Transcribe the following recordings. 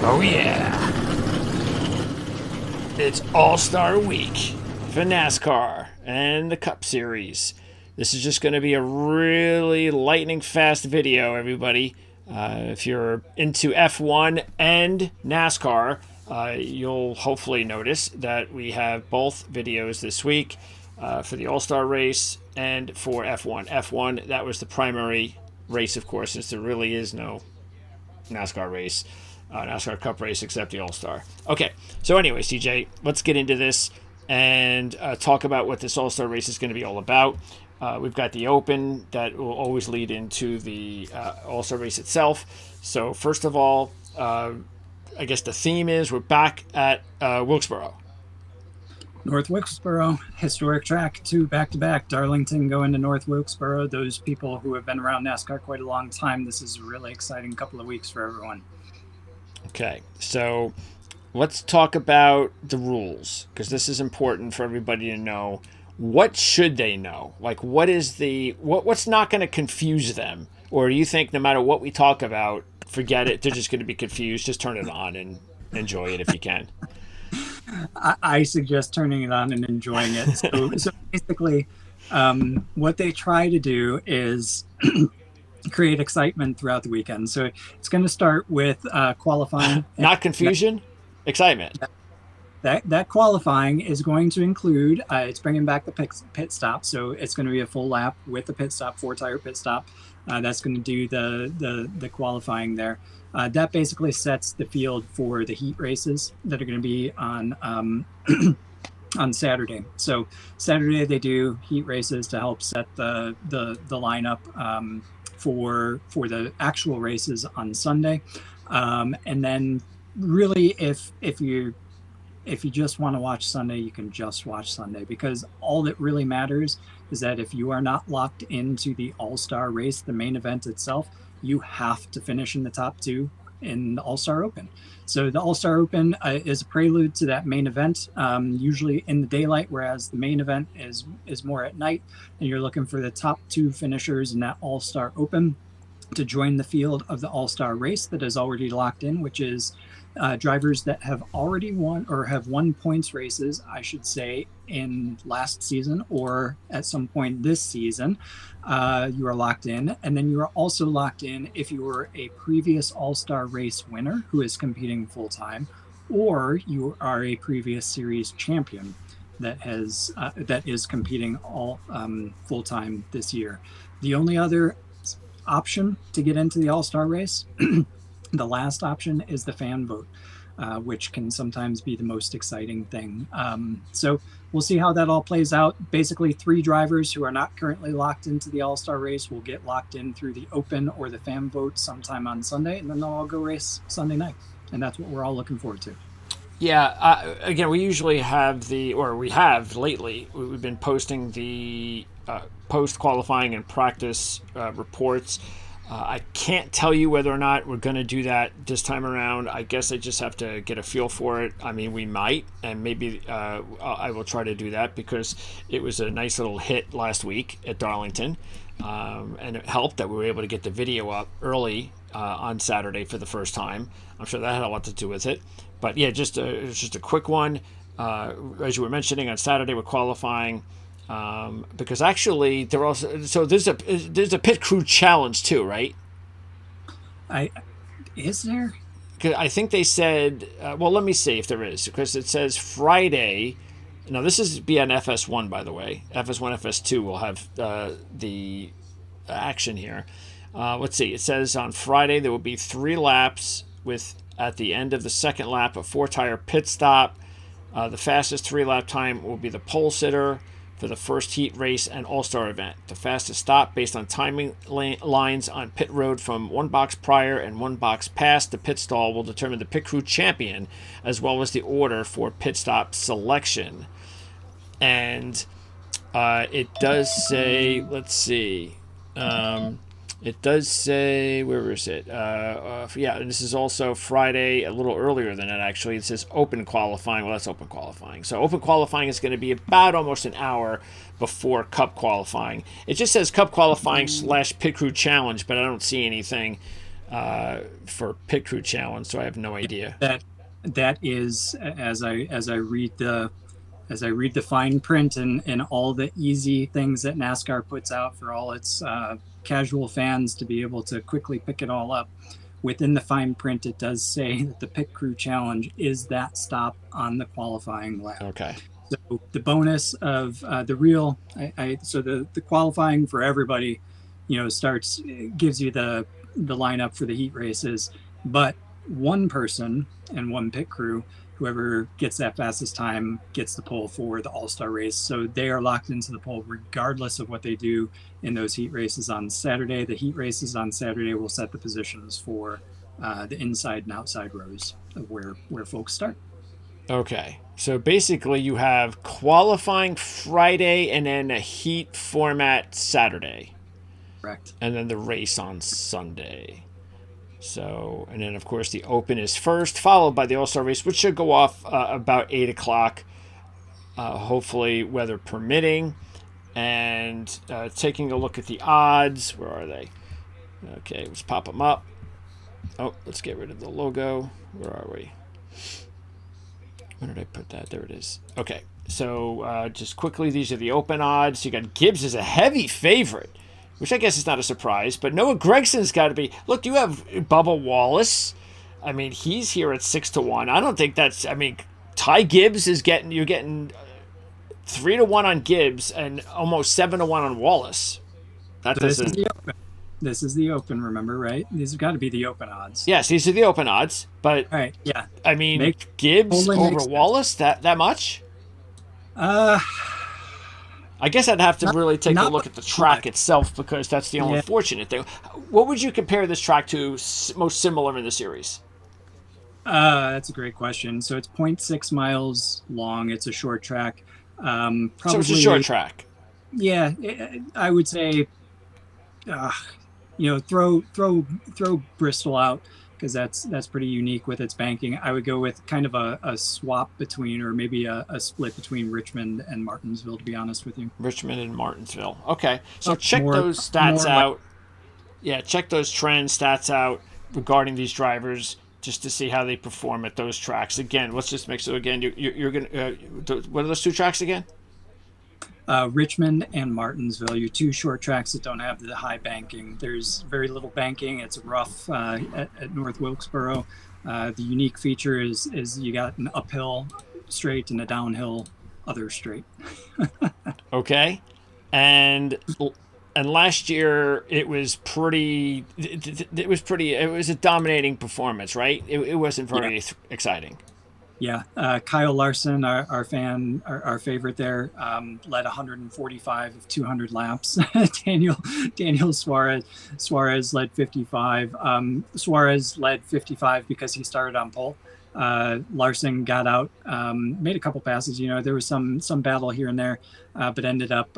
Oh yeah. It's All-Star Week for NASCAR and the Cup Series. This is just going to be a really lightning fast video, everybody. If you're into F1 and NASCAR, you'll hopefully notice that we have both videos this week for the All-Star race and for F1. F1, that was the primary race, of course, since there really is no NASCAR race, NASCAR Cup race, except the All-Star. Okay, so anyway, CJ, let's get into this and talk about what this All-Star race is going to be all about. We've got the Open that will always lead into the All-Star race itself. So first of all, I guess the theme is we're back at Wilkesboro. North Wilkesboro, historic track, two back-to-back. Darlington going to North Wilkesboro. Those people who have been around NASCAR quite a long time, this is a really exciting couple of weeks for everyone. Okay, so let's talk about the rules, because this is important for everybody to know. What should they know? Like, what's not going to confuse them? Or do you think no matter what we talk about, forget it, they're just going to be confused? Just turn it on and enjoy it if you can. I suggest turning it on and enjoying it. So basically, what they try to do is create excitement throughout the weekend. So it's going to start with qualifying. Not confusion, excitement. That qualifying is going to include, it's bringing back the pit stop. So it's going to be a full lap with the pit stop, 4-tire pit stop. That's going to do the qualifying there. That basically sets the field for the heat races that are going to be on on Saturday. So Saturday they do heat races to help set the lineup for the actual races on Sunday. And then really if you just want to watch Sunday, you can just watch Sunday, because all that really matters is that if you are not locked into the All-Star race, the main event itself, you have to finish in the top two in the All-Star Open. So the All-Star Open is a prelude to that main event, usually in the daylight, whereas the main event is more at night, and you're looking for the top two finishers in that All-Star Open to join the field of the All-Star race that is already locked in, which is drivers that have already won or have won points races, I should say, in last season or at some point this season. You are locked in. And then you are also locked in if you were a previous All-Star race winner who is competing full-time, or you are a previous series champion that is competing all full-time this year. The only other option to get into the All-Star race the last option is the fan vote, which can sometimes be the most exciting thing. So we'll see how that all plays out. Basically, 3 drivers who are not currently locked into the All-Star race will get locked in through the Open or the fan vote sometime on Sunday, and then they'll all go race Sunday night. And that's what we're all looking forward to. Yeah, again, we usually have we have lately, we've been posting the post-qualifying and practice reports. I can't tell you whether or not we're going to do that this time around. I guess I just have to get a feel for it. I mean, we might, and maybe I will try to do that, because it was a nice little hit last week at Darlington, and it helped that we were able to get the video up early on Saturday for the first time. I'm sure that had a lot to do with it. But yeah, just a quick one. As you were mentioning, on Saturday we're qualifying. Because actually there's a pit crew challenge too, right? Is there? I think they said, well, let me see if there is, because it says Friday. Now this is be on FS1, by the way. FS1, FS2 will have the action here. Let's see. It says on Friday there will be 3 laps with, at the end of the second lap, a 4-tire pit stop. The fastest 3-lap time will be the pole sitter for the first heat race and All-Star event. The fastest stop based on timing lines on pit road from 1 box prior and 1 box past the pit stall will determine the pit crew champion, as well as the order for pit stop selection. And it does say, let's see, it does say, where is it? Yeah, and this is also Friday, a little earlier than that, actually. It says open qualifying. Well, that's open qualifying. So open qualifying is going to be about almost an hour before Cup qualifying. It just says Cup qualifying / pit crew challenge, but I don't see anything for pit crew challenge, so I have no idea. That is, as I read the fine print and all the easy things that NASCAR puts out for all its casual fans to be able to quickly pick it all up. Within the fine print, it does say that the pit crew challenge is that stop on the qualifying lap. Okay. So the bonus of the real, so the qualifying for everybody, starts, gives you the lineup for the heat races, but one person and one pit crew, whoever gets that fastest time gets the pole for the all-star race. So they are locked into the pole regardless of what they do in those heat races on Saturday. The heat races on Saturday will set the positions for the inside and outside rows of where folks start. Okay. So basically, you have qualifying Friday and then a heat format Saturday, Correct. and then the race on Sunday. So, and then of course the Open is first, followed by the All Star race, which should go off about 8 o'clock, hopefully weather permitting. And taking a look at the odds, where are they? Okay, let's pop them up. Oh, let's get rid of the logo. Where are we? Where did I put that? There it is. Okay, so just quickly, these are the Open odds. You got Gibbs as a heavy favorite, which I guess is not a surprise. But Noah Gregson's got to be. Look, you have Bubba Wallace. I mean, he's here at 6-1. I don't think that's. I mean, Ty Gibbs is getting. You're getting 3-1 on Gibbs and almost 7-1 on Wallace. That So doesn't. this is the Open. Remember, right? These have got to be the Open odds. Yes, these are the Open odds. But All right. Yeah. I mean, Gibbs totally over makes sense. Wallace. That much? Uh, I guess I'd have to really take a not look at the track itself, because that's the only Yeah. fortunate thing. What would you compare this track to most similar in the series? That's a great question. So it's 0.6 miles long. It's a short track. Probably, So it's a short track. Yeah, I would say, throw Bristol out, because that's pretty unique with its banking. I would go with kind of a swap between, or maybe a split between Richmond and Martinsville, to be honest with you. Richmond and Martinsville. Okay, so Oh, check more- those stats more out. Yeah, check those trend stats out regarding these drivers, just to see how they perform at those tracks. Again, let's just make so. Again, you're gonna. What are those two tracks again? Richmond and Martinsville, your two short tracks that don't have the high banking. There's very little banking. It's rough at North Wilkesboro. The unique feature is you got an uphill straight and a downhill other straight. Okay, and last year it was pretty. It was pretty. It was a dominating performance, right? It wasn't very exciting. Yeah, Kyle Larson, our fan, our favorite there, led 145 of 200 laps. Daniel Suarez led 55. Suarez led 55 because he started on pole. Larson got out, made a couple passes. There was some battle here and there, but ended up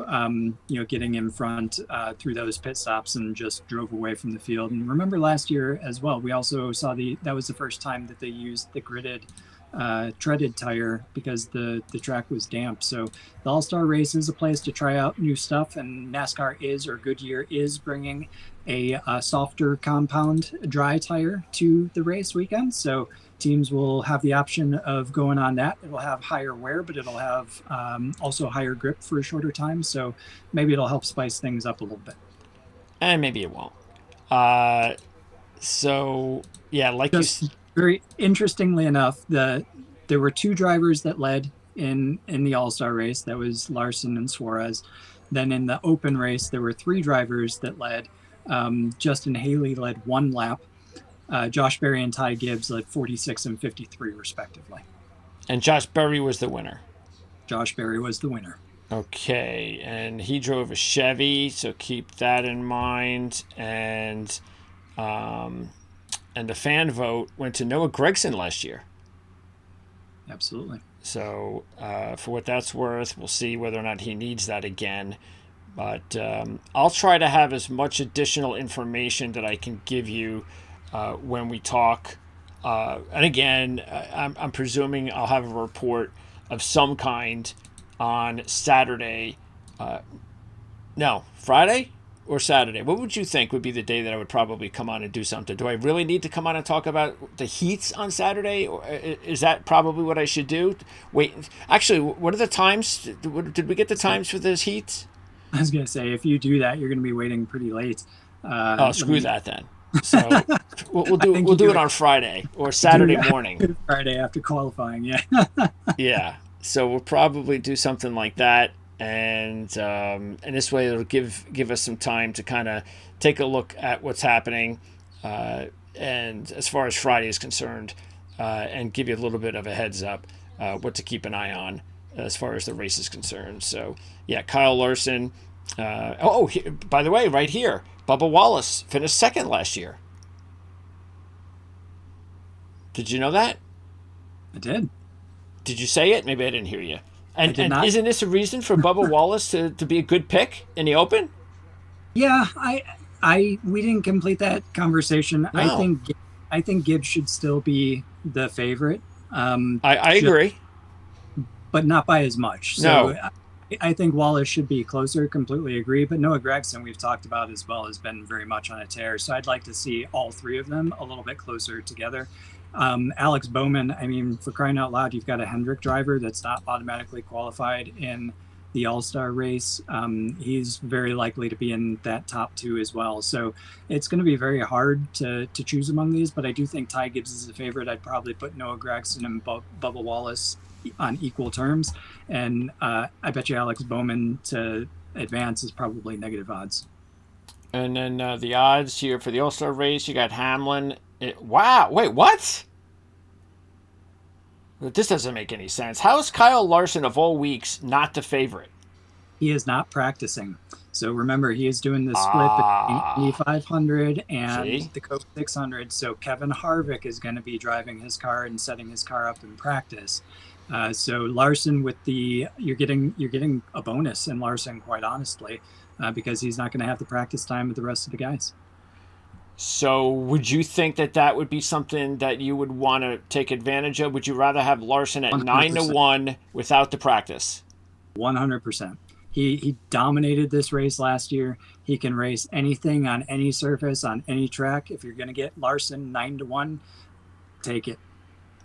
getting in front through those pit stops and just drove away from the field. And remember last year as well, we also saw that was the first time that they used the gridded treaded tire, because the track was damp. So the All-Star race is a place to try out new stuff, and Goodyear is bringing a softer compound dry tire to the race weekend. So teams will have the option of going on that. It will have higher wear, but it'll have also higher grip for a shorter time. So maybe it'll help spice things up a little bit. And maybe it won't. So yeah, like Just very interestingly enough, there were two drivers that led in the All-Star race. That was Larson and Suarez. Then in the Open race, there were three drivers that led. Justin Haley led one lap. Josh Berry and Ty Gibbs led 46 and 53 respectively. And Josh Berry was the winner. Josh Berry was the winner. Okay, and he drove a Chevy, so keep that in mind. And the fan vote went to Noah Gragson last year. Absolutely. So for what that's worth, we'll see whether or not he needs that again. But I'll try to have as much additional information that I can give you when we talk. And again, I'm presuming I'll have a report of some kind on Saturday. No, Friday? or Saturday? What would you think would be the day that I would probably come on and do something? Do I really need to come on and talk about the heats on Saturday, or is that probably what I should do? Wait, actually, what are the times? Did we get the times for those heats? I was gonna say, if you do that, you're gonna be waiting pretty late. Oh, screw that then. So we'll do it on Friday or Saturday morning. Friday after qualifying, yeah. Yeah. So we'll probably do something like that, and this way it'll give us some time to kind of take a look at what's happening, and as far as Friday is concerned, and give you a little bit of a heads up what to keep an eye on as far as the race is concerned. So yeah, Kyle Larson. By the way, right here, Bubba Wallace finished second last year. Did you know that? I did. Did you say it? Maybe I didn't hear you. And not. Isn't this a reason for Bubba Wallace to be a good pick in the Open? Yeah, we didn't complete that conversation. No. I think Gibbs should still be the favorite. I agree, but not by as much. No. So I think Wallace should be closer. Completely agree. But Noah Gragson, we've talked about as well, has been very much on a tear. So I'd like to see all three of them a little bit closer together. Alex Bowman, I mean, for crying out loud, you've got a Hendrick driver that's not automatically qualified in the All-Star race. He's very likely to be in that top two as well. So it's going to be very hard to choose among these, but I do think Ty Gibbs is a favorite. I'd probably put Noah Gragson and Bubba Wallace on equal terms. And I bet you Alex Bowman to advance is probably negative odds. And then the odds here for the All-Star race, you got Hamlin. Wow, wait, what? This doesn't make any sense. How is Kyle Larson of all weeks not the favorite? He is not practicing. So remember, he is doing the split between Indy 500 and the Coke 600. So Kevin Harvick is going to be driving his car and setting his car up in practice. So Larson you're getting a bonus in Larson, quite honestly, because he's not going to have the practice time with the rest of the guys. So would you think that would be something that you would want to take advantage of? Would you rather have Larson at 100%. 9-1 without the practice? 100%. He dominated this race last year. He can race anything on any surface, on any track. If you're going to get Larson 9-1, take it.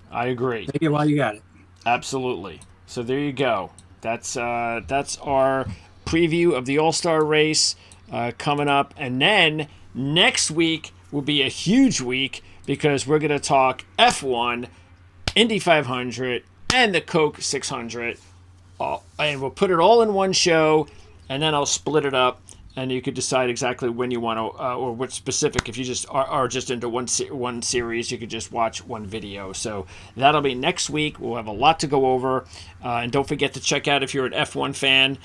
I agree. Take it while you got it. Absolutely. So there you go. That's our preview of the All-Star race coming up. And then next week will be a huge week because we're going to talk F1, Indy 500, and the Coke 600. And we'll put it all in one show, and then I'll split it up, and you could decide exactly when you want to, or what specific. If you just are just into one series, you could just watch one video. So that'll be next week. We'll have a lot to go over, and don't forget to check out, if you're an F1 fan,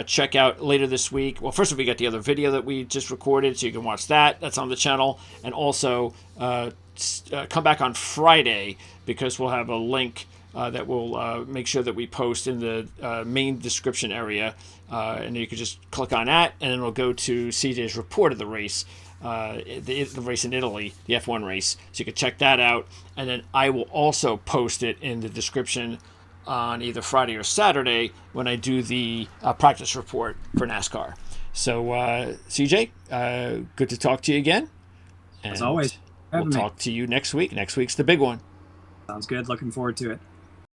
check out later this week. Well, first of all, we got the other video that we just recorded, so you can watch that. That's on the channel, and also come back on Friday because we'll have a link that will make sure that we post in the main description area, and you can just click on that, and it'll go to CJ's report of the race, the race in Italy, the F1 race. So you can check that out, and then I will also post it in the description on either Friday or Saturday when I do the practice report for NASCAR. So CJ, good to talk to you again. And as always, we'll talk to you next week. Next week's the big one. Sounds good. Looking forward to it.